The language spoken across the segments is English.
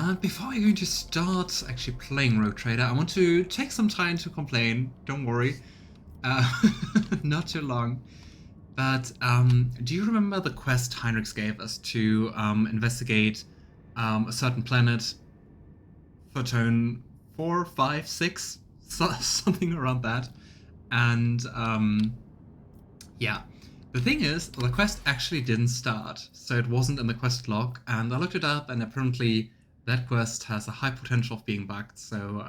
And before I'm going to start actually playing Rogue Trader, I want to take some time to complain. Don't worry. Not too long. But do you remember the quest Heinrix gave us to investigate a certain planet for turn 4, 5, 6? Something around that. And yeah. The thing is, the quest actually didn't start, so it wasn't in the quest log, and I looked it up, and apparently that quest has a high potential of being bugged, so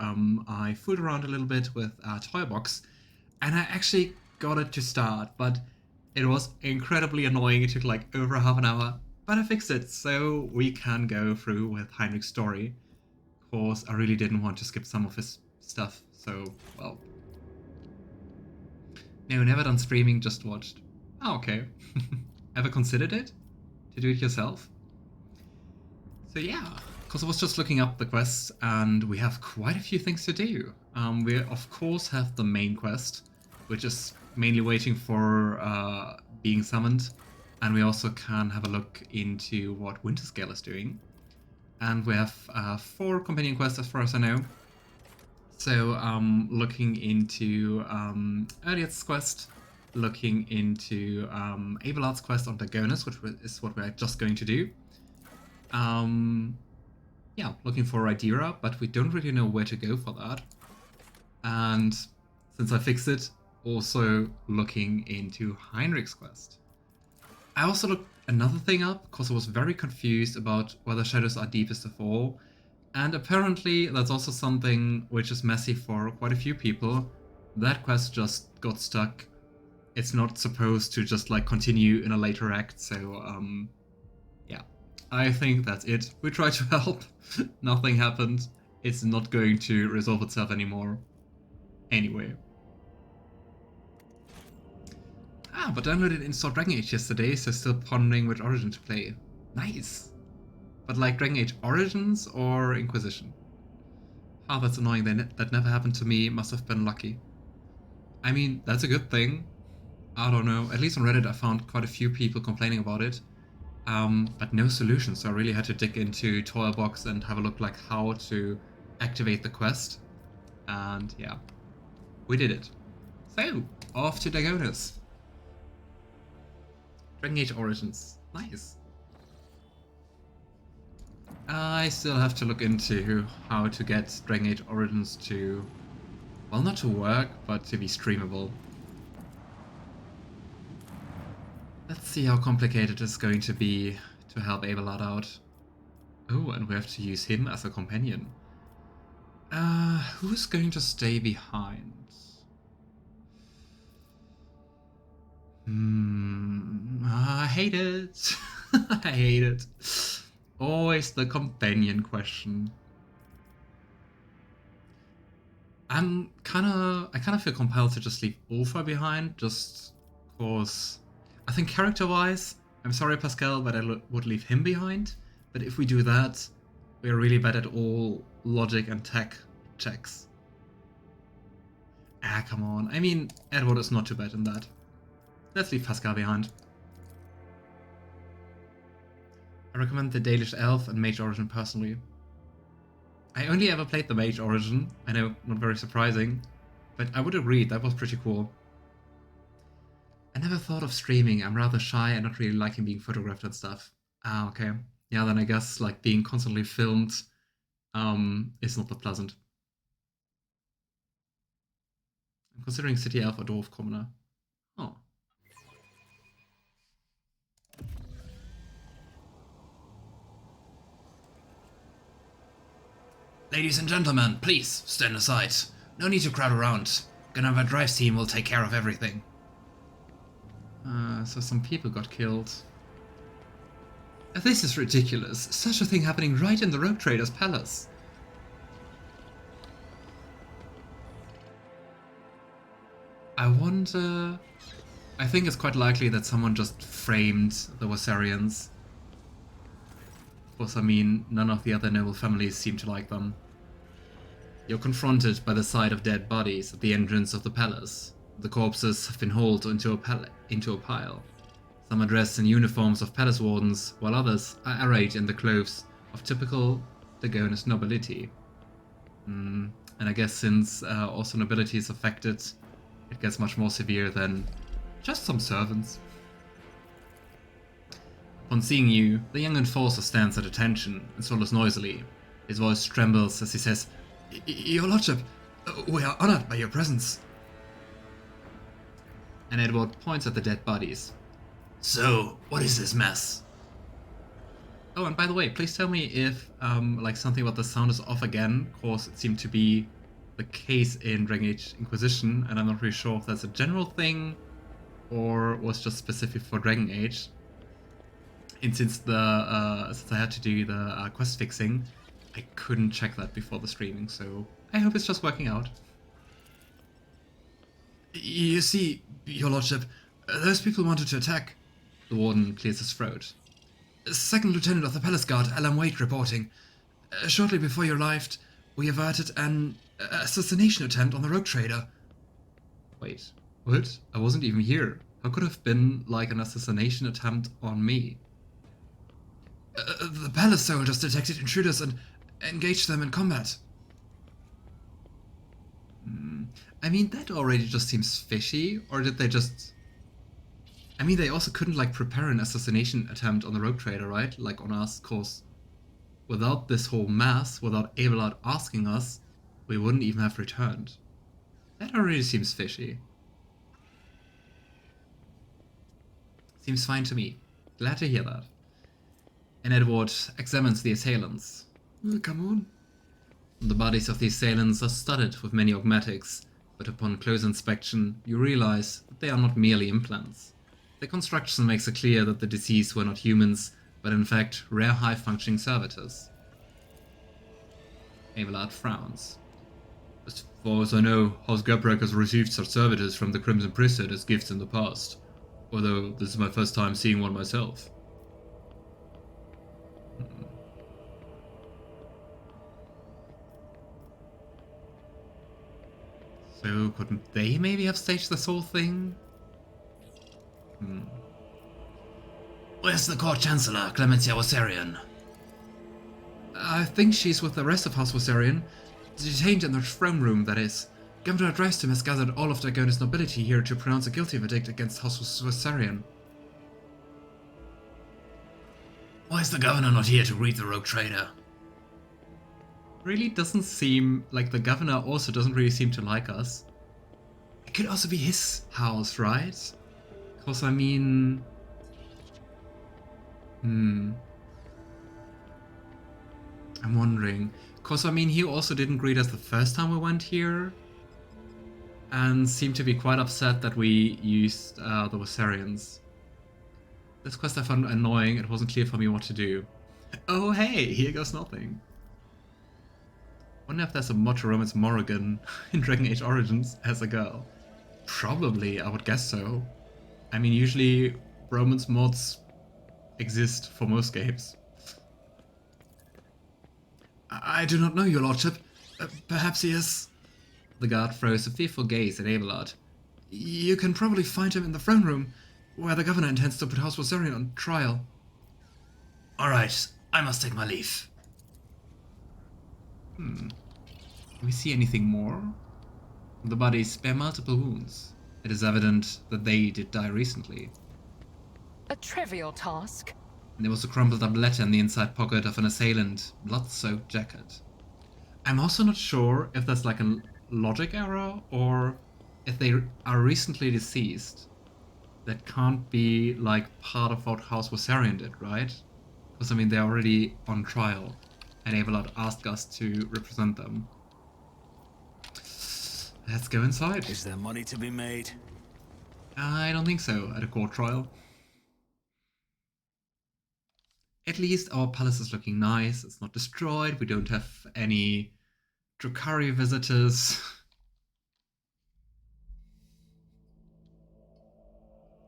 I fooled around a little bit with Toybox, and I actually got it to start, but it was incredibly annoying. It took like over half an hour, but I fixed it, so we can go through with Heinrich's story. Of course, I really didn't want to skip some of his stuff, so, well. No, never done streaming, just watched. Oh, okay. Ever considered it? To do it yourself? So yeah, because I was just looking up the quests, and we have quite a few things to do. We of course have the main quest, which is mainly waiting for being summoned, and we also can have a look into what Winterscale is doing. And we have 4 companion quests as far as I know. So looking into Yrliet's quest, looking into Abelard's quest on Koronus, which is what we're just going to do. Yeah, looking for Idira, but we don't really know where to go for that. And since I fixed it, also looking into Heinrich's quest. I also looked another thing up, because I was very confused about whether shadows are deepest of all. And apparently that's also something which is messy for quite a few people. That quest just got stuck. It's not supposed to just like continue in a later act, so yeah. I think that's it. We tried to help. Nothing happened. It's not going to resolve itself anymore. Anyway. But I downloaded Install Dragon Age yesterday, so still pondering which origin to play. Nice. But like Dragon Age Origins or Inquisition? That's annoying. That never happened to me. Must have been lucky. I mean, that's a good thing. I don't know. At least on Reddit I found quite a few people complaining about it. But no solution, so I really had to dig into Toybox and have a look like how to activate the quest. And yeah, we did it. So, off to Dagonis. Dragon Age Origins. Nice. I still have to look into how to get Dragon Age Origins to, well, not to work, but to be streamable. Let's see how complicated it's going to be to help Abelard out. Oh, and we have to use him as a companion. Who's going to stay behind? I hate it. I hate it. Always the companion question. I kind of feel compelled to just leave Ulfar behind, just cause I think character-wise, I'm sorry Pasqal, but I would leave him behind. But if we do that, we're really bad at all logic and tech checks. Come on. I mean, Edward is not too bad in that. Let's leave Pasqal behind. I recommend the Dalish Elf and Mage Origin personally. I only ever played the Mage Origin. I know, not very surprising, but I would agree, that was pretty cool. I never thought of streaming. I'm rather shy and not really liking being photographed and stuff. Okay. Yeah, then I guess like being constantly filmed is not that pleasant. I'm considering City Elf or Dwarf Commoner. Oh. Ladies and gentlemen, please stand aside. No need to crowd around. Gunnover Drive's team will take care of everything. So some people got killed. This is ridiculous. Such a thing happening right in the Rogue Trader's palace. I wonder... I think it's quite likely that someone just framed the Wassarians. Of course, I mean, none of the other noble families seem to like them. You're confronted by the sight of dead bodies at the entrance of the palace. The corpses have been hauled into a pile. Some are dressed in uniforms of palace wardens, while others are arrayed in the clothes of typical Dagonis nobility. And I guess since also nobility is affected, it gets much more severe than just some servants. Upon seeing you, the young enforcer stands at attention and swallows noisily. His voice trembles as he says, "Your Lordship, we are honored by your presence." And Edward points at the dead bodies. "So, what is this mess?" Oh, and by the way, please tell me if like something about the sound is off again, cause it seemed to be the case in Dragon Age Inquisition, and I'm not really sure if that's a general thing or was just specific for Dragon Age. And since I had to do the quest fixing, I couldn't check that before the streaming, so I hope it's just working out. "You see, Your Lordship, those people wanted to attack." The warden clears his throat. "Second Lieutenant of the Palace Guard, Alan Wade, reporting. Shortly before you arrived, we averted an assassination attempt on the rogue trader." Wait, what? I wasn't even here. How could it have been like an assassination attempt on me? "The palace soldiers detected intruders and engaged them in combat." I mean, that already just seems fishy, or did they just... I mean, they also couldn't, like, prepare an assassination attempt on the rogue trader, right? Like, on us, cause without this whole mess, without Abelard asking us, we wouldn't even have returned. That already seems fishy. Seems fine to me. Glad to hear that. And Edward examines the assailants. "Come on." The bodies of the assailants are studded with many augmatics, but upon close inspection, you realize that they are not merely implants. The construction makes it clear that the deceased were not humans, but in fact rare high-functioning servitors. Abelard frowns. "As far as I know, House Gabrek has received such servitors from the Crimson Priesthood as gifts in the past, although this is my first time seeing one myself." So couldn't they maybe have staged this whole thing? "Where's the Court Chancellor, Clementia Wassarian?" "I think she's with the rest of House Wassarian. Detained in the throne room, that is. Governor Dreistum has gathered all of Dagonis nobility here to pronounce a guilty verdict against House Wassarian." "Why is the governor not here to greet the rogue trader?" Really doesn't seem like the governor also doesn't really seem to like us. It could also be his house, right? Because I mean... I'm wondering. Because I mean, he also didn't greet us the first time we went here. And seemed to be quite upset that we used the Wassarians. This quest I found annoying, it wasn't clear for me what to do. Oh hey, here goes nothing. Wonder if there's a mod to romance Morrigan in Dragon Age Origins as a girl. Probably, I would guess so. I mean, usually romance mods exist for most games. "I do not know, Your Lordship. Perhaps he is..." The guard throws a fearful gaze at Abelard. "You can probably find him in the throne room, where the governor intends to put House Wassarian on trial." "Alright, I must take my leave." Do we see anything more? The bodies bear multiple wounds. It is evident that they did die recently. A trivial task. And there was a crumpled up letter in the inside pocket of an assailant, blood-soaked jacket. I'm also not sure if that's like a logic error or if they are recently deceased. That can't be like part of what House Wassarian did, right? Because I mean they're already on trial and Abelard asked us to represent them. Let's go inside. Is there money to be made? I don't think so at a court trial. At least our palace is looking nice, it's not destroyed, we don't have any Drukhari visitors.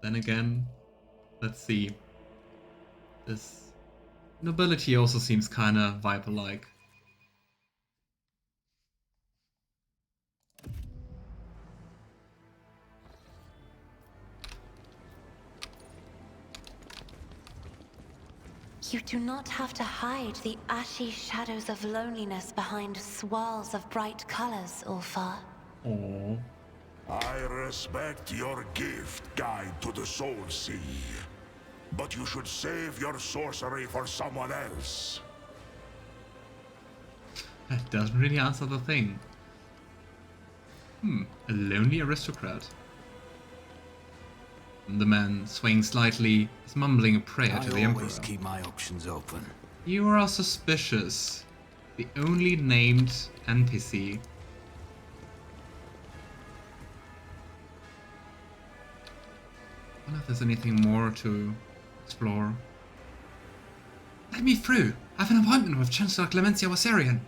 Then again, let's see. This nobility also seems kinda Viper-like. You do not have to hide the ashy shadows of loneliness behind swirls of bright colors, Ulfar. Oh. I respect your gift, Guide to the Soul Sea. But you should save your sorcery for someone else. That doesn't really answer the thing. A lonely aristocrat. The man, swaying slightly, is mumbling a prayer to the Emperor. I always keep my options open. You are suspicious. The only named NPC. I wonder if there's anything more to explore. Let me through! I have an appointment with Chancellor Clemencia Wasarian.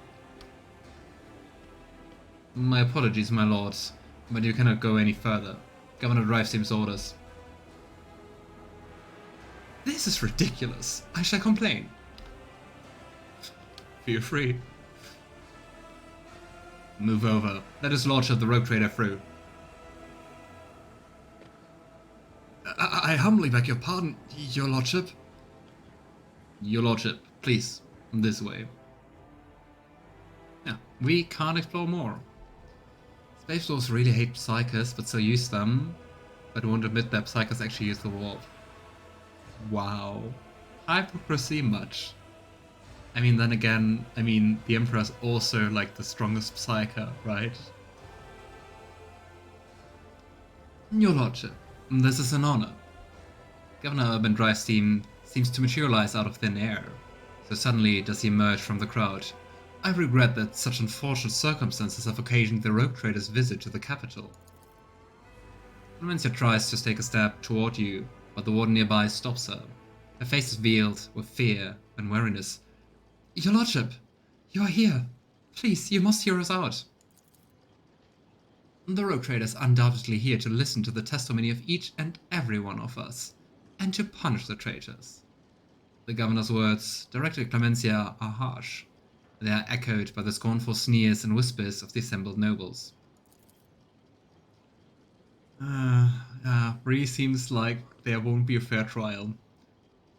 My apologies, my lords, but you cannot go any further. Governor Driveseam's orders. This is ridiculous. I shall complain. Feel free. Move over. Let his lordship the rogue trader through. I humbly beg your pardon, your lordship. Your lordship, please, this way. Yeah, we can't explore more. Space Lords really hate Psykers, but still use them, but won't admit that Psykers actually use the warp. Wow. Hypocrisy much. I mean, then again, the Emperor's also like the strongest Psyker, right? Your lordship, this is an honor. Governor Urban Driveseam seems to materialize out of thin air, so suddenly does he emerge from the crowd. I regret that such unfortunate circumstances have occasioned the rogue trader's visit to the capital. Clemencia tries to take a step toward you, but the warden nearby stops her. Her face is veiled with fear and weariness. Your lordship, you are here. Please, you must hear us out. The rogue trader is undoubtedly here to listen to the testimony of each and every one of us, and to punish the traitors. The governor's words, directed at Clemencia, are harsh. They are echoed by the scornful sneers and whispers of the assembled nobles. Really seems like there won't be a fair trial.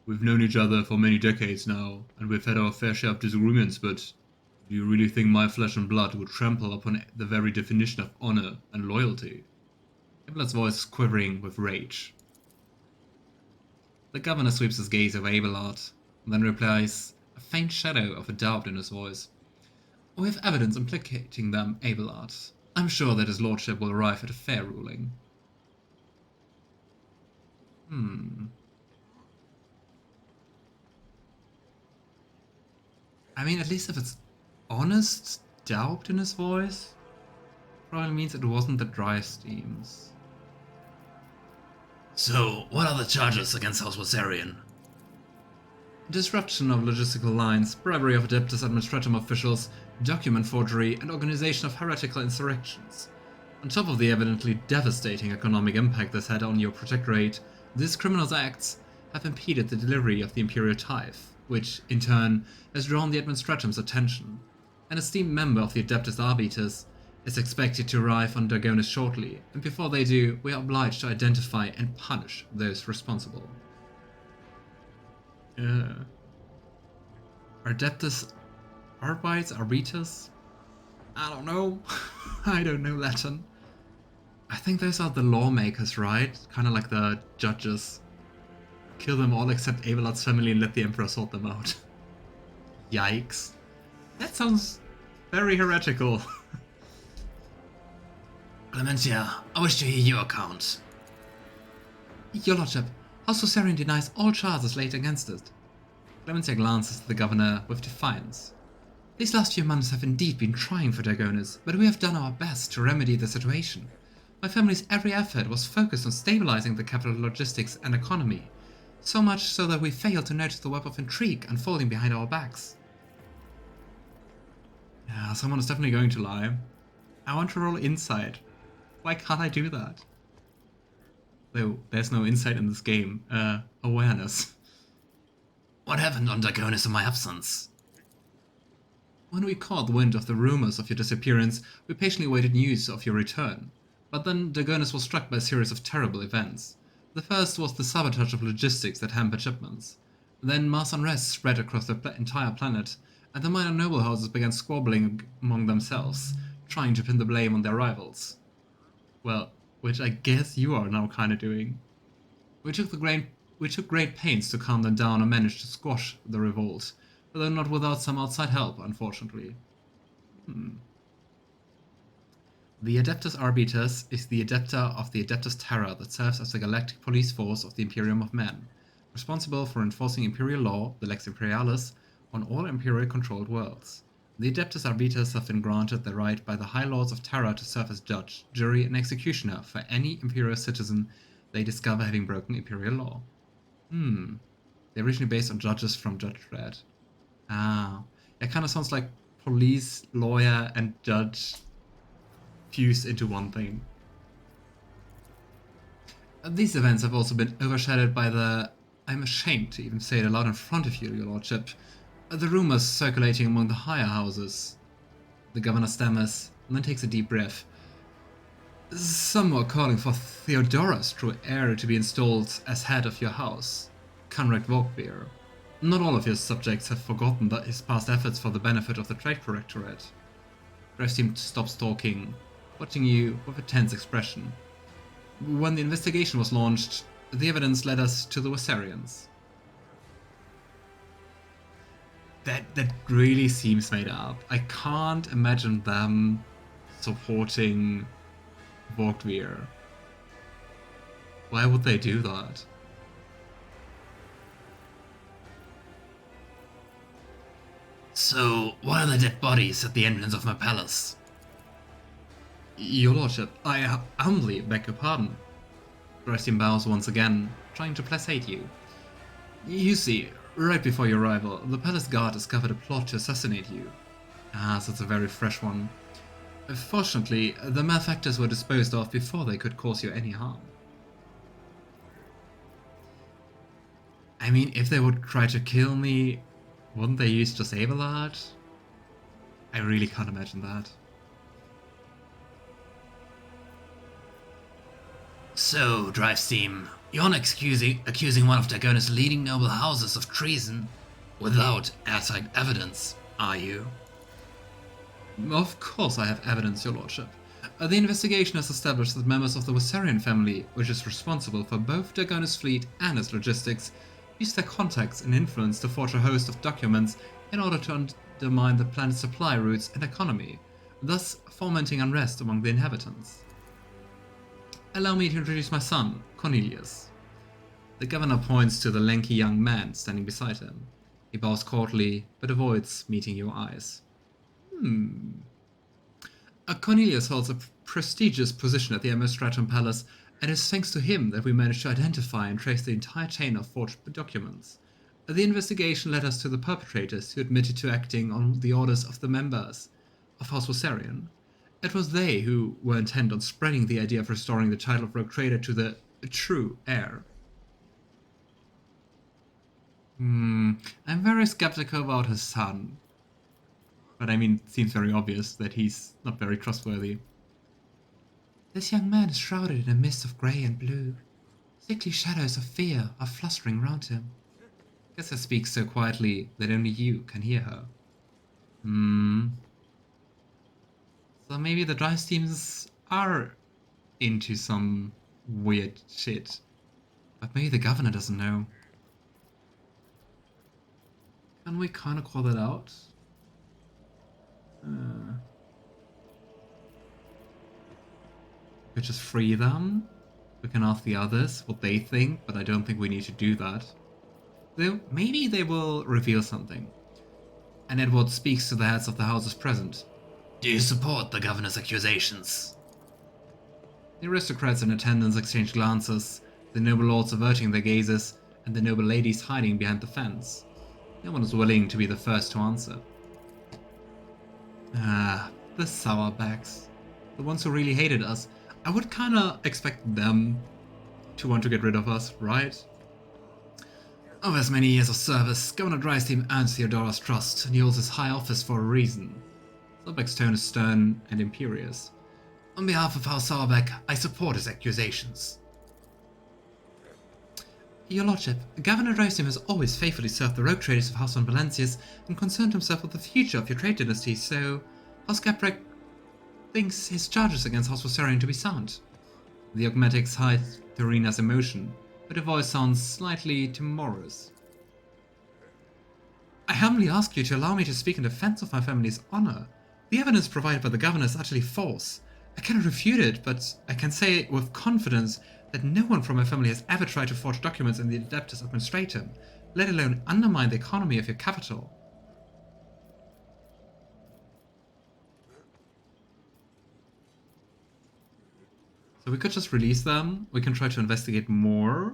We've known each other for many decades now, and we've had our fair share of disagreements, but do you really think my flesh and blood would trample upon the very definition of honor and loyalty? Abelard's voice is quivering with rage. The governor sweeps his gaze over Abelard, and then replies, a faint shadow of a doubt in his voice. We have evidence implicating them, Abelard. I'm sure that his lordship will arrive at a fair ruling. I mean, at least if it's honest doubt in his voice, probably means it wasn't the Driveseams. So, what are the charges against House Wasarian? Disruption of logistical lines, bribery of Adeptus Administratum officials, document forgery, and organization of heretical insurrections. On top of the evidently devastating economic impact this had on your protectorate, these criminal acts have impeded the delivery of the imperial tithe, which, in turn, has drawn the Administratum's attention. An esteemed member of the Adeptus Arbiters is expected to arrive on Dagonis shortly, and before they do, we are obliged to identify and punish those responsible. Adeptus Arbiters? I don't know. I don't know Latin. I think those are the lawmakers, right? Kind of like the judges. Kill them all except Abelard's family and let the Emperor sort them out. Yikes. That sounds very heretical. Clemencia, I wish to hear your account. Your lordship, House Wasarian denies all charges laid against it. Clemencia glances at the governor with defiance. These last few months have indeed been trying for Dagonis, but we have done our best to remedy the situation. My family's every effort was focused on stabilizing the capital logistics and economy, so much so that we failed to notice the web of intrigue unfolding behind our backs. Yeah, someone is definitely going to lie. I want to roll insight. Why can't I do that? Though there's no insight in this game. Awareness. What happened on Dagonis in my absence? When we caught wind of the rumors of your disappearance, we patiently awaited news of your return. But then Dagonis was struck by a series of terrible events. The first was the sabotage of logistics that hampered shipments. Then mass unrest spread across the entire planet, and the minor noble houses began squabbling among themselves, trying to pin the blame on their rivals. Well, which I guess you are now kinda doing. We took great pains to calm them down and managed to squash the revolt, although not without some outside help, unfortunately. The Adeptus Arbites is the Adepta of the Adeptus Terra that serves as the galactic police force of the Imperium of Man, responsible for enforcing Imperial law, the Lex Imperialis, on all Imperial-controlled worlds. The Adeptus Arbites have been granted the right by the High Lords of Terra to serve as judge, jury, and executioner for any Imperial citizen they discover having broken Imperial law. They're originally based on judges from Judge Dredd. Ah, it kind of sounds like police, lawyer, and judge fused into one thing. These events have also been overshadowed by the, I'm ashamed to even say it aloud in front of you, your lordship, the rumors circulating among the higher houses. The governor stammers, and then takes a deep breath. Some are calling for Theodora's true heir to be installed as head of your house, Conrad Vogtbeer. Not all of your subjects have forgotten his past efforts for the benefit of the Trade Protectorate. Graves seemed to stop talking, watching you with a tense expression. When the investigation was launched, the evidence led us to the Wassarians. That really seems made up. I can't imagine them supporting Vogtbeer. Why would they do that? So, what are the dead bodies at the entrance of my palace? Your lordship, I humbly beg your pardon. Grestian bows once again, trying to placate you. You see, right before your arrival, the palace guard discovered a plot to assassinate you. Ah, so it's a very fresh one. Fortunately, the malefactors were disposed of before they could cause you any harm. I mean, if they would try to kill me, wouldn't they use just Abelard? I really can't imagine that. So, Drivesteam, you're not accusing one of Dagona's leading noble houses of treason without airtight evidence, are you? Of course I have evidence, your lordship. The investigation has established that members of the Wassarian family, which is responsible for both Dagona's fleet and its logistics, used their contacts and influence to forge a host of documents in order to undermine the planet's supply routes and economy, thus fomenting unrest among the inhabitants. Allow me to introduce my son, Cornelius. The governor points to the lanky young man standing beside him. He bows courtly, but avoids meeting your eyes. Cornelius holds a prestigious position at the Administratum Palace, and it's thanks to him that we managed to identify and trace the entire chain of forged documents. The investigation led us to the perpetrators who admitted to acting on the orders of the members of House Wassarian. It was they who were intent on spreading the idea of restoring the title of Rogue Trader to the true heir. I'm very skeptical about his son. But I mean, it seems very obvious that he's not very trustworthy. This young man is shrouded in a mist of grey and blue. Sickly shadows of fear are flustering round him. Cassia speaks so quietly that only you can hear her. So maybe the drive teams are into some weird shit. But maybe the governor doesn't know. Can we kind of call that out? We could just free them. We can ask the others what they think, but I don't think we need to do that. Though maybe they will reveal something. And Edward speaks to the heads of the houses present. Do you support the governor's accusations? The aristocrats in attendance exchange glances, the noble lords averting their gazes, and the noble ladies hiding behind the fence. No one is willing to be the first to answer. Ah, the sourbags. The ones who really hated us. I would kinda expect them to want to get rid of us, right? Over as many years of service, Governor Drivesteam earns Theodora's trust, and he holds his high office for a reason. Sourbeck's tone is stern and imperious. On behalf of House Sourbeck, I support his accusations. Your Lordship, Governor Drosym has always faithfully served the rogue traders of House von Valencius and concerned himself with the future of your trade dynasty, so House Gaprek thinks his charges against House Vossarian to be sound. The augmetics hide Dorina's emotion, but her voice sounds slightly timorous. I humbly ask you to allow me to speak in defense of my family's honor. The evidence provided by the governor is utterly false. I cannot refute it, but I can say with confidence that no one from my family has ever tried to forge documents in the Adeptus Administratum, let alone undermine the economy of your capital. So we could just release them, we can try to investigate more,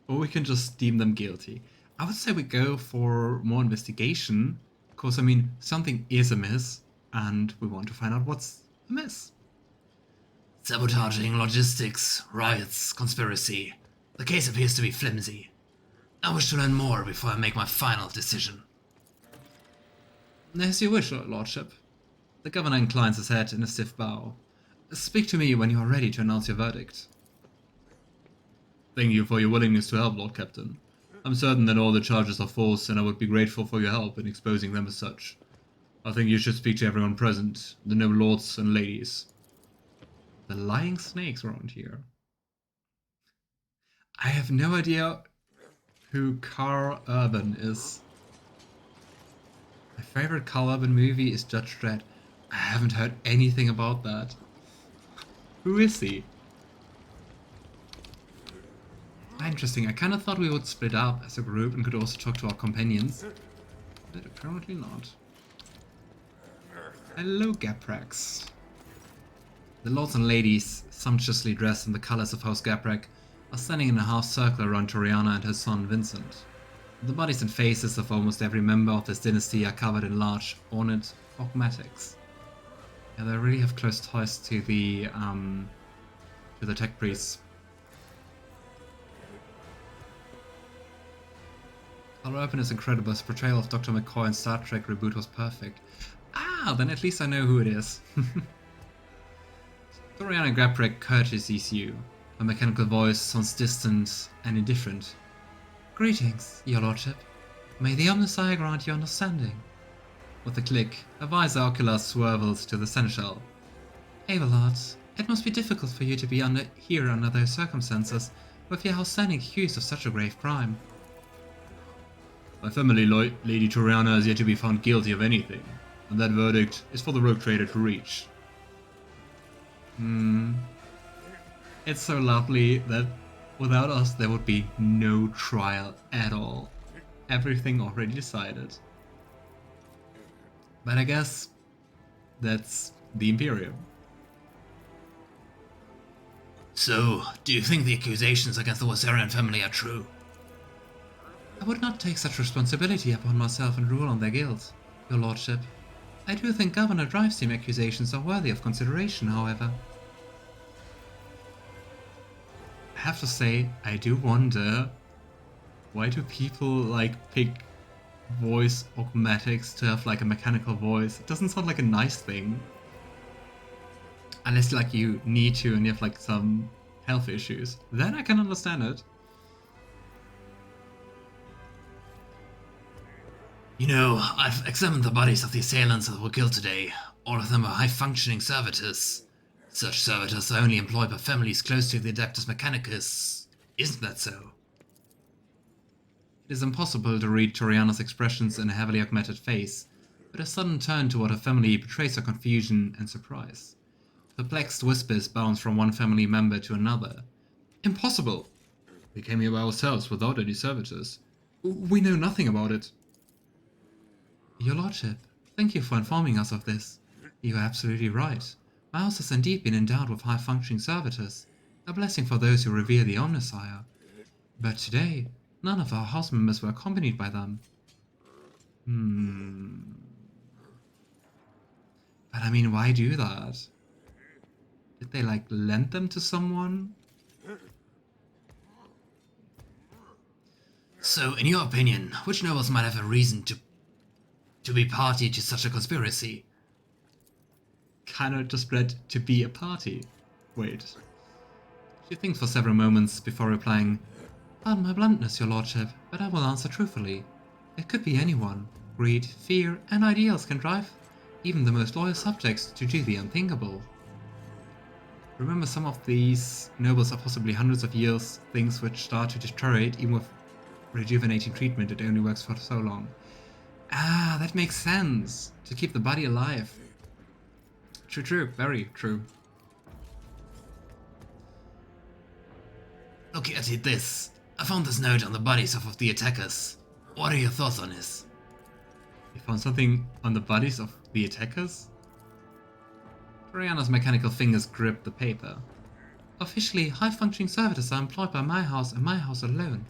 or we can just deem them guilty. I would say we go for more investigation, because, I mean, something is amiss, and we want to find out what's amiss. Sabotaging, logistics, riots, conspiracy. The case appears to be flimsy. I wish to learn more before I make my final decision. As you wish, Your Lordship. The governor inclines his head in a stiff bow. Speak to me when you are ready to announce your verdict. Thank you for your willingness to help, Lord Captain. I'm certain that all the charges are false, and I would be grateful for your help in exposing them as such. I think you should speak to everyone present, the noble lords and ladies. The lying snakes around here. I have no idea who Carl Urban is. My favorite Carl Urban movie is Judge Dredd. I haven't heard anything about that. Who is he? Interesting, I kind of thought we would split up as a group and could also talk to our companions. But apparently not. Hello, Gaprax. The lords and ladies, sumptuously dressed in the colors of House Gaprek, are standing in a half circle around Toriana and her son Vincent. The bodies and faces of almost every member of this dynasty are covered in large, ornate augmetics. Yeah, they really have close ties to the tech priests. Our openness incredible. His portrayal of Dr. McCoy in Star Trek reboot was perfect. Ah, then at least I know who it is. Toriana Gaprek courtesies you. Her mechanical voice sounds distant and indifferent. Greetings, Your Lordship. May the Omnissiah grant you understanding. With a click, a visor ocular swivels to the Seneschal. Abelard, it must be difficult for you to be here under those circumstances, with your house standing accused of such a grave crime. My family, Lady Toriana, has yet to be found guilty of anything, and that verdict is for the rogue trader to reach. It's so lovely that without us there would be no trial at all. Everything already decided. But I guess that's the Imperium. So, do you think the accusations against the Vossarian family are true? I would not take such responsibility upon myself and rule on their guilt, Your Lordship. I do think Governor Drivesteam accusations are worthy of consideration, however. I have to say, I do wonder, why do people pick voice augmetics to have a mechanical voice? It doesn't sound like a nice thing. Unless you need to and you have some health issues. Then I can understand it. You know, I've examined the bodies of the assailants that were killed today. All of them are high-functioning servitors. Such servitors are only employed by families close to the Adeptus Mechanicus. Isn't that so? It is impossible to read Toriana's expressions in a heavily augmented face, but a sudden turn toward her family betrays her confusion and surprise. Perplexed whispers bounce from one family member to another. Impossible! We came here by ourselves without any servitors. We know nothing about it. Your Lordship, thank you for informing us of this. You are absolutely right. My house has indeed been endowed with high-functioning servitors, a blessing for those who revere the Omnissiah. But today, none of our house members were accompanied by them. But I mean, why do that? Did they lend them to someone? So, in your opinion, which nobles might have a reason to be party to such a conspiracy? Kinda just read to be a party. Wait. She thinks for several moments before replying, Pardon my bluntness, your lordship, but I will answer truthfully. It could be anyone. Greed, fear, and ideals can drive even the most loyal subjects to do the unthinkable. Remember, some of these nobles are possibly hundreds of years, things which start to deteriorate even with rejuvenating treatment. It only works for so long. Ah, that makes sense. To keep the body alive. True, very true. Look at this. I found this note on the bodies of the attackers. What are your thoughts on this? You found something on the bodies of the attackers? Toriana's mechanical fingers gripped the paper. Officially, high-functioning servitors are employed by my house and my house alone.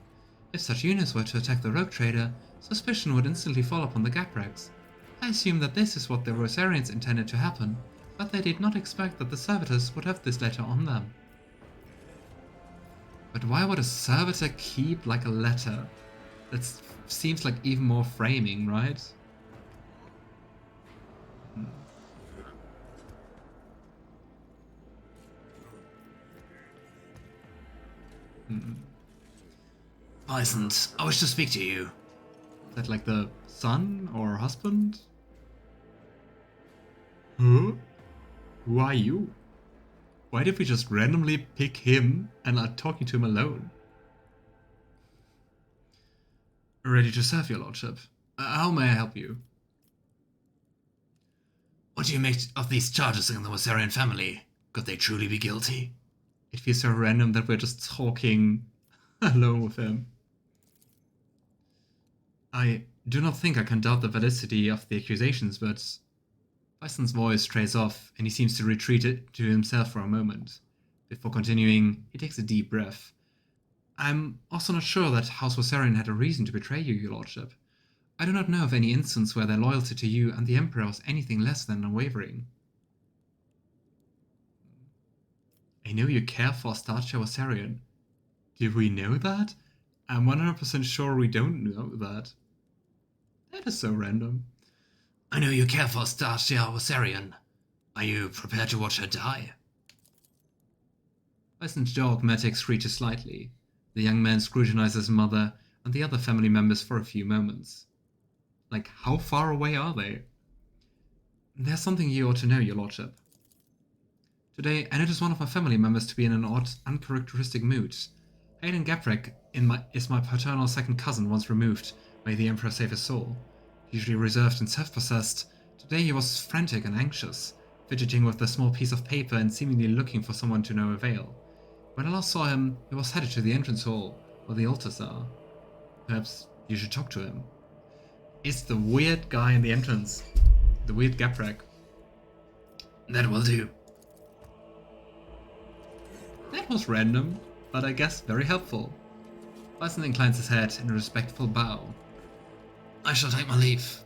If such units were to attack the rogue trader, suspicion would instantly fall upon the Gapraks. I assume that this is what the Rosarians intended to happen, but they did not expect that the servitors would have this letter on them. But why would a servitor keep like a letter? That seems like even more framing, right? Poisoned, I wish to speak to you. Is that like the son or husband? Huh? Who are you? Why did we just randomly pick him and are talking to him alone? Ready to serve, your lordship. How may I help you? What do you make of these charges in the Rosarian family? Could they truly be guilty? It feels so random that we're just talking alone with him. I do not think I can doubt the validity of the accusations, but Bison's voice trails off, and he seems to retreat it to himself for a moment. Before continuing, he takes a deep breath. I'm also not sure that House Rosarian had a reason to betray you, your lordship. I do not know of any instance where their loyalty to you and the Emperor was anything less than unwavering. I know you care for Astartes Rosarian. Do we know that? I'm 100% sure we don't know that. That is so random. I know you care for Astartes Rosarian. Are you prepared to watch her die? Bison's jaw screeches slightly. The young man scrutinizes his mother and the other family members for a few moments. Like, how far away are they? There's something you ought to know, your lordship. Today, I noticed one of my family members to be in an odd, uncharacteristic mood. Hayden Gaprak is my paternal second cousin, once removed. May the Emperor save his soul. Usually reserved and self-possessed, today he was frantic and anxious, fidgeting with a small piece of paper and seemingly looking for someone to no avail. When I last saw him, he was headed to the entrance hall, where the altars are. Perhaps you should talk to him. It's the weird guy in the entrance. The weird Gaprak. That will do. That was random, but I guess very helpful. Bison inclines his head in a respectful bow. I shall take my leave.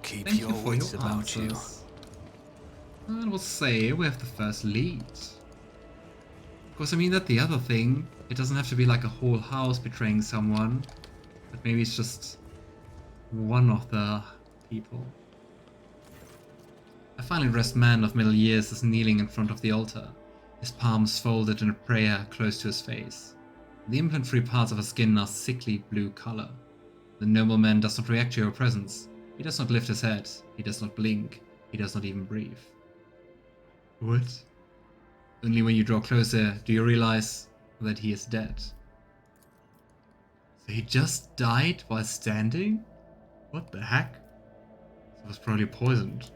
Keep Thank your you for wits your about you. answers. I will say we have the first lead. Of course, I mean that the other thing, it doesn't have to be like a whole house betraying someone, but maybe it's just one of the people. A finely dressed man of middle years is kneeling in front of the altar, his palms folded in a prayer close to his face. The implant-free parts of his skin are sickly blue color. The nobleman does not react to your presence. He does not lift his head. He does not blink. He does not even breathe. What? Only when you draw closer do you realize that he is dead. So he just died while standing? What the heck? He was probably poisoned.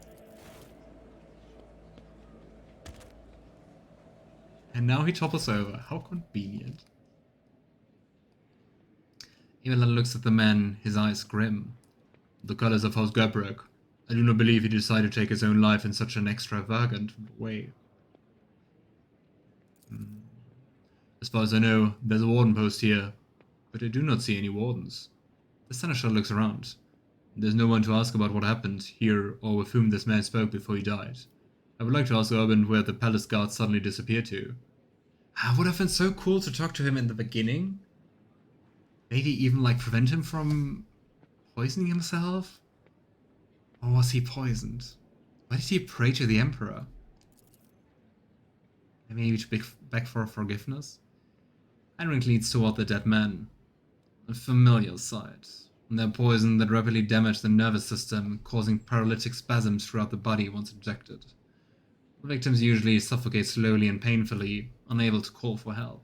And now he topples over. How convenient. Abelard looks at the man, his eyes grim. The colors of House Gabrak. I do not believe he decided to take his own life in such an extravagant way. As far as I know, there's a warden post here, but I do not see any wardens. The Seneschal looks around. There's no one to ask about what happened here or with whom this man spoke before he died. I would like to ask Urban where the palace guard suddenly disappeared to. Would have been so cool to talk to him in the beginning. Maybe even like prevent him from poisoning himself? Or was he poisoned? Why did he pray to the Emperor? Maybe to beg for forgiveness? Heinrix leads toward the dead man. A familiar sight. Their poison that rapidly damaged the nervous system, causing paralytic spasms throughout the body once injected. The victims usually suffocate slowly and painfully, unable to call for help.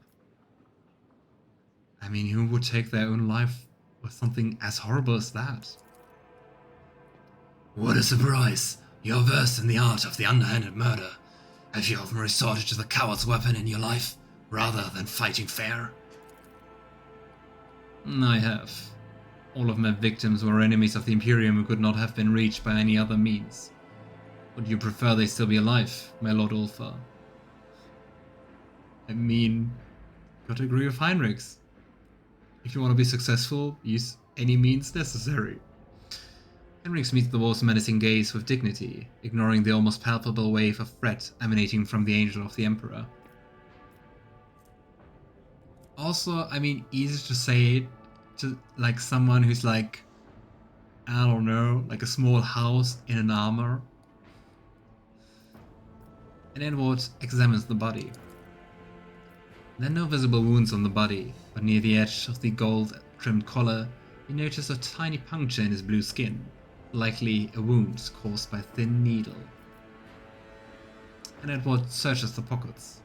I mean, who would take their own life with something as horrible as that? What a surprise! You're versed in the art of the underhanded murder. Have you often resorted to the coward's weapon in your life, rather than fighting fair? I have. All of my victims were enemies of the Imperium who could not have been reached by any other means. Would you prefer they still be alive, my Lord Ulfar? I mean, gotta agree with Heinrix. If you want to be successful, use any means necessary. Heinrix meets the war's menacing gaze with dignity, ignoring the almost palpable wave of threat emanating from the Angel of the Emperor. Also, I mean, easy to say to like someone who's like, I don't know, like a small house in an armor. And Edward examines the body. There are no visible wounds on the body, but near the edge of the gold-trimmed collar, you notice a tiny puncture in his blue skin, likely a wound caused by a thin needle. And Edward searches the pockets.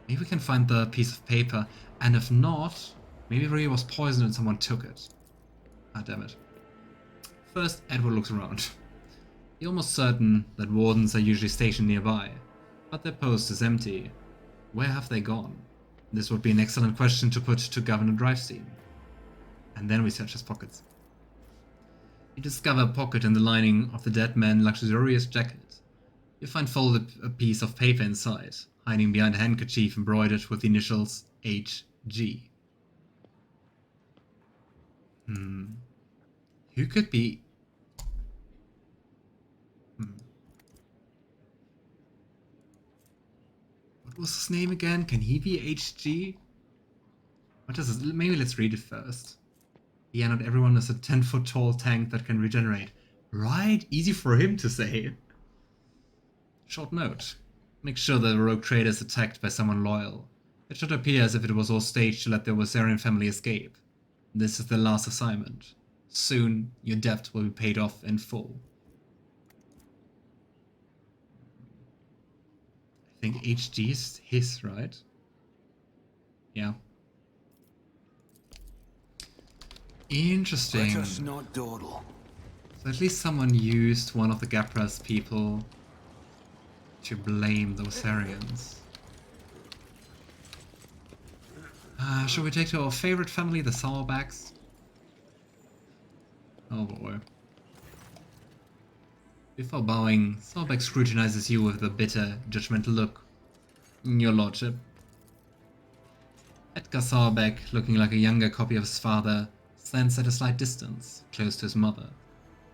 Maybe we can find the piece of paper, and if not, maybe it really was poisoned and someone took it. Ah, damn it. First, Edward looks around. He's almost certain that wardens are usually stationed nearby, but their post is empty. Where have they gone? This would be an excellent question to put to Governor Drivestein. And then we search his pockets. You discover a pocket in the lining of the dead man's luxurious jacket. You find folded a piece of paper inside, hiding behind a handkerchief embroidered with the initials HG. Who could be... What was his name again? Can he be HG? What is this? Maybe let's read it first. Yeah, not everyone is a 10-foot tall tank that can regenerate. Right? Easy for him to say. Short note. Make sure that the rogue trader is attacked by someone loyal. It should appear as if it was all staged to let the Wazarian family escape. This is the last assignment. Soon, your debt will be paid off in full. I think HG is his, right? Yeah. Interesting. Let us not dawdle. So at least someone used one of the Gapras people to blame those Arians. Shall we take to our favorite family, the Sourbacks? Oh boy. Before bowing, Sourback scrutinizes you with a bitter, judgmental look. Your lordship. Edgar Sourback, looking like a younger copy of his father, stands at a slight distance, close to his mother.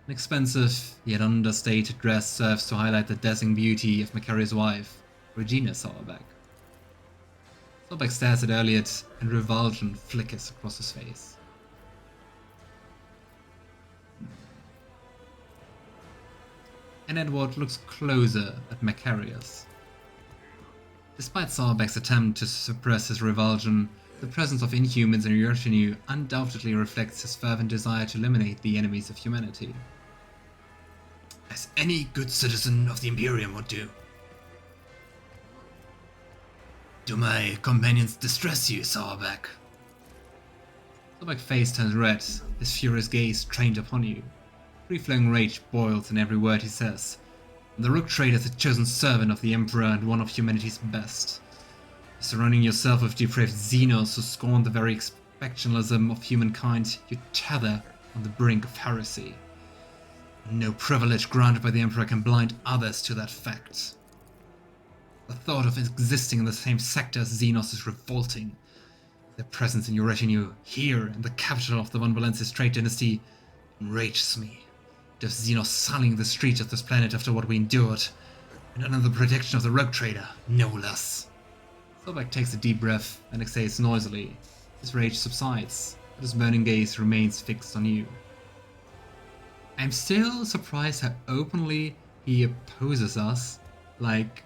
An expensive, yet understated dress serves to highlight the dazzling beauty of Macaria's wife, Regina Sourback. Sourback stares at Yrliet, and revulsion flickers across his face. And Edward looks closer at Macarius. Despite Sourback's attempt to suppress his revulsion, the presence of Inhumans in Yrliet undoubtedly reflects his fervent desire to eliminate the enemies of humanity. As any good citizen of the Imperium would do. Do my companions distress you, Sourback? Sourback's face turns red, his furious gaze trained upon you. Free-flowing rage boils in every word he says. The rogue trader is the chosen servant of the Emperor and one of humanity's best. Surrounding yourself with depraved Xenos who scorn the very exceptionalism of humankind, you tether on the brink of heresy. No privilege granted by the Emperor can blind others to that fact. The thought of existing in the same sector as Xenos is revolting. Their presence in your retinue, here in the capital of the Von Valensis trade dynasty, enrages me. Of Xenos sullying the streets of this planet after what we endured, and under the protection of the rogue trader, no less. Sourback takes a deep breath and exhales noisily. His rage subsides, but his burning gaze remains fixed on you. I'm still surprised how openly he opposes us. Like,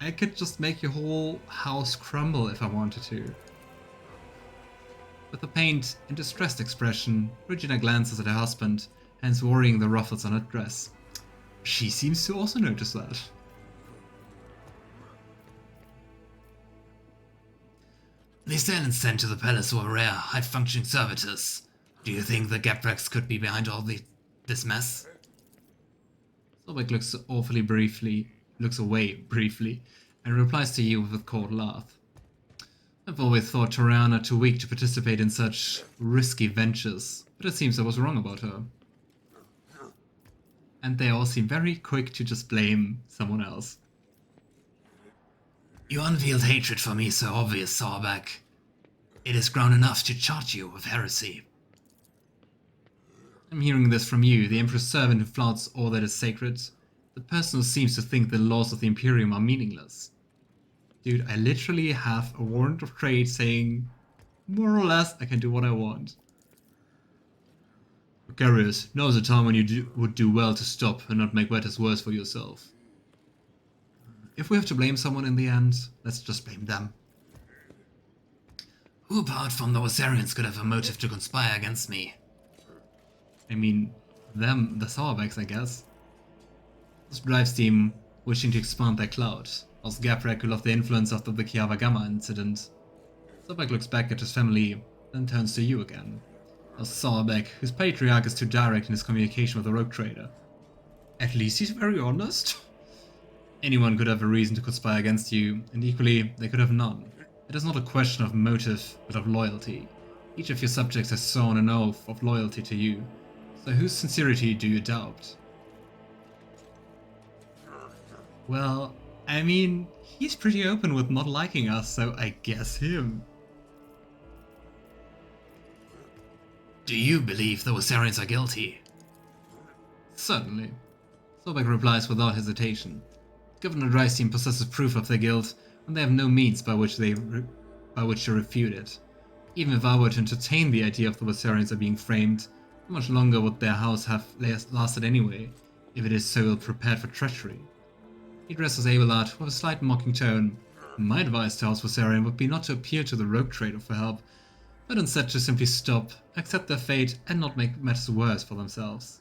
I could just make your whole house crumble if I wanted to. With a pained and distressed expression, Regina glances at her husband, hands worrying the ruffles on her dress. She seems to also notice that. The assailants sent to the palace were rare, high-functioning servitors. Do you think the Gaprex could be behind all this mess? Sobek looks away briefly, and replies to you with a cold laugh. I've always thought Toriana too weak to participate in such risky ventures, but it seems I was wrong about her. And they all seem very quick to just blame someone else. You unveiled hatred for me so obvious, Sawback. It is ground enough to charge you with heresy. I'm hearing this from you, the Emperor's servant who flouts all that is sacred. The person who seems to think the laws of the Imperium are meaningless. Dude, I literally have a warrant of trade saying, more or less, I can do what I want. Macarius, now's the time when you would do well to stop and not make matters worse for yourself. If we have to blame someone in the end, let's just blame them. Who apart from the Osarians could have a motive to conspire against me? I mean, them, the Sourbags, I guess. This drives team wishing to expand their cloud. Also Gaprek, who loved the influence after the Kiava Gamma incident. Sorbek looks back at his family, then turns to you again. Sorbek, whose patriarch is too direct in his communication with the rogue trader. At least he's very honest. Anyone could have a reason to conspire against you, and equally, they could have none. It is not a question of motive, but of loyalty. Each of your subjects has sworn an oath of loyalty to you, so whose sincerity do you doubt? Well, I mean, he's pretty open with not liking us, so I guess him. Do you believe the Osarians are guilty? Certainly. Sobek replies without hesitation. Governor Drystein possesses proof of their guilt, and they have no means by which to refute it. Even if I were to entertain the idea of the Osarians are being framed, how much longer would their house have lasted anyway, if it is so ill prepared for treachery? He addresses Abelard with a slight mocking tone. My advice to House Osarian would be not to appeal to the rogue trader for help, but instead to simply stop, accept their fate, and not make matters worse for themselves.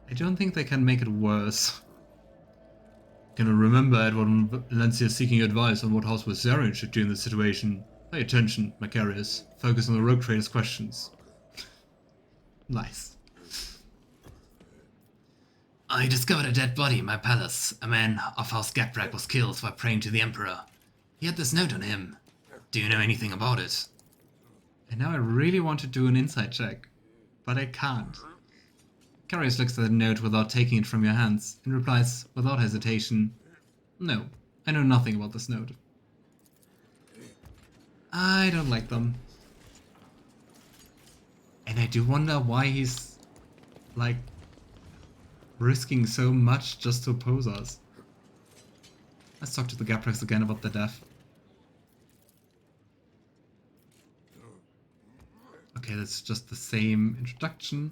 I don't think they can make it worse. Can I remember Edward Valencia seeking advice on what House Osarian should do in this situation? Pay attention, Macarius. Focus on the rogue trader's questions. Nice. I discovered a dead body in my palace. A man of House Gaprek was killed by praying to the Emperor. He had this note on him. Do you know anything about it? And now I really want to do an insight check, but I can't. Carius looks at the note without taking it from your hands, and replies without hesitation, No, I know nothing about this note. I don't like them. And I do wonder why he's, like, risking so much just to oppose us. Let's talk to the Gaprex again about the death. Okay, that's just the same introduction.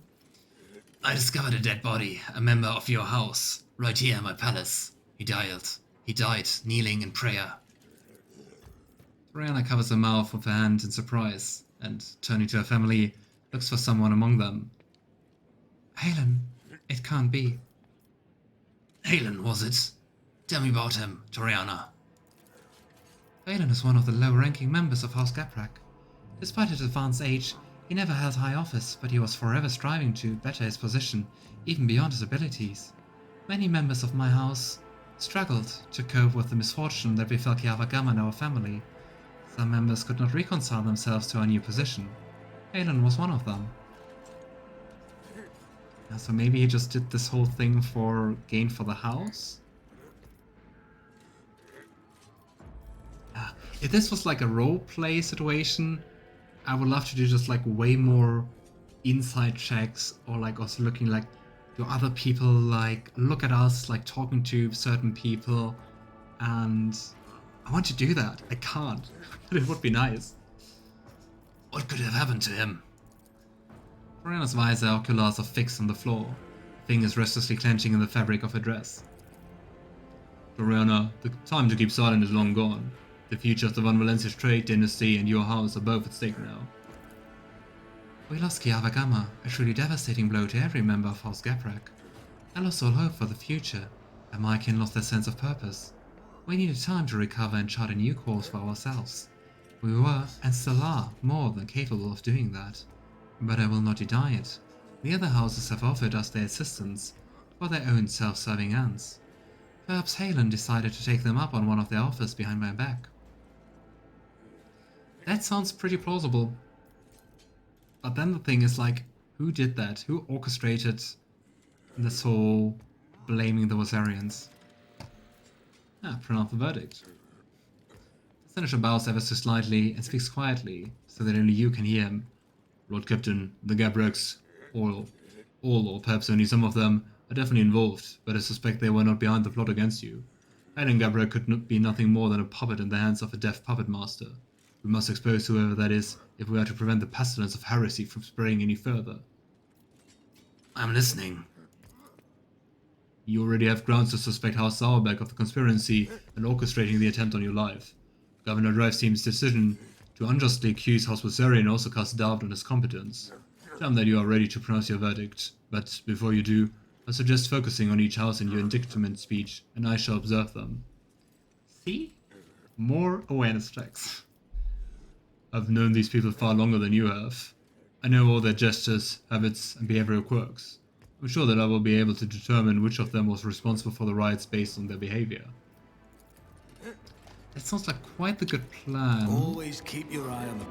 I discovered a dead body, a member of your house, right here in my palace. He died kneeling in prayer. Rihanna covers her mouth with her hand in surprise, and, turning to her family, looks for someone among them. Halen, it can't be. Halen, was it? Tell me about him, Toriana. Halen is one of the low-ranking members of House Gaprak. Despite his advanced age, he never held high office, but he was forever striving to better his position, even beyond his abilities. Many members of my house struggled to cope with the misfortune that befell Kiava Gamma and our family. Some members could not reconcile themselves to our new position. Halen was one of them. So maybe he just did this whole thing for gain for the house? If this was like a role-play situation, I would love to do just like way more inside checks, or like also looking like, do other people like look at us like talking to certain people, and I want to do that. I can't, but it would be nice. What could have happened to him? Rihanna's visor oculars are fixed on the floor, fingers restlessly clenching in the fabric of her dress. Toriana, the time to keep silent is long gone. The future of the Von Valencia's trade dynasty and your house are both at stake now. We lost Kiava Gamma, a truly devastating blow to every member of House Gaprak. I lost all hope for the future, and my kin lost their sense of purpose. We needed time to recover and chart a new course for ourselves. We were, and still are, more than capable of doing that. But I will not deny it. The other houses have offered us their assistance, for their own self-serving ends. Perhaps Halen decided to take them up on one of their offers behind my back. That sounds pretty plausible. But then the thing is, like, who did that? Who orchestrated this whole blaming the Wasarians? Pronounce the verdict. The Seneschal bows ever so slightly and speaks quietly, so that only you can hear him. Lord Captain, the Gabraks, all or perhaps only some of them, are definitely involved, but I suspect they were not behind the plot against you. Helen Gabrak could not be nothing more than a puppet in the hands of a deaf puppet master. We must expose whoever that is, if we are to prevent the pestilence of heresy from spreading any further. I'm listening. You already have grounds to suspect House Sauerberg of the conspiracy and orchestrating the attempt on your life. Governor Driveseem's decision to unjustly accuse House Wasarian also casts doubt on his competence. Tell him that you are ready to pronounce your verdict, but before you do, I suggest focusing on each house in your indictment speech, and I shall observe them. See? More awareness checks. I've known these people far longer than you have. I know all their gestures, habits, and behavioral quirks. I'm sure that I will be able to determine which of them was responsible for the riots based on their behavior. That sounds like quite the good plan. Always keep your eye on the...